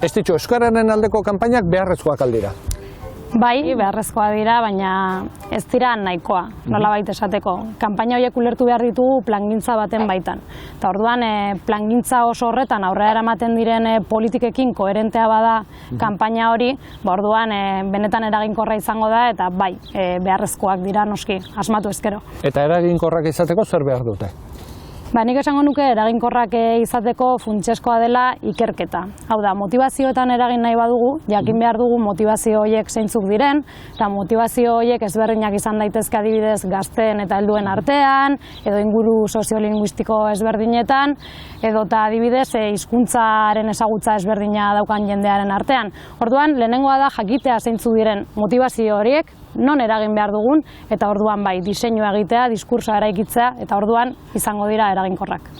Ez ditu, euskararen aldeko kanpainak beharrezkoak aldira? Bai, beharrezkoa dira, baina ez dira nahikoa, nolabait esateko. Kanpaina horiek ulertu behar ditugu plangintza baten baitan. Eta orduan, plangintza oso horretan aurrera eramaten diren politikekin koherentea bada kanpaina hori, orduan benetan eraginkorra izango da, eta bai, beharrezkoak dira noski, asmatu ezkero. Eta eraginkorrak izateko zer behar dute? Nik esango nuke eraginkorrak izateko funtsezkoa dela ikerketa. Hau da, motivazioetan eragin nahi badugu, jakin behar dugu motivazio horiek zeintzuk diren, eta motivazio horiek ezberdinak izan daitezke adibidez gazteen eta helduen artean, edo inguru soziolinguistiko ezberdinetan, edo eta adibidez hizkuntzaren ezagutza ezberdina daukan jendearen artean. Orduan, lehenengoa da jakitea zeintzuk diren motivazio horiek, non eragin behar dugun, eta orduan bai, diseinua egitea, diskursoa eraikitzea, eta orduan izango dira eraginkorrak.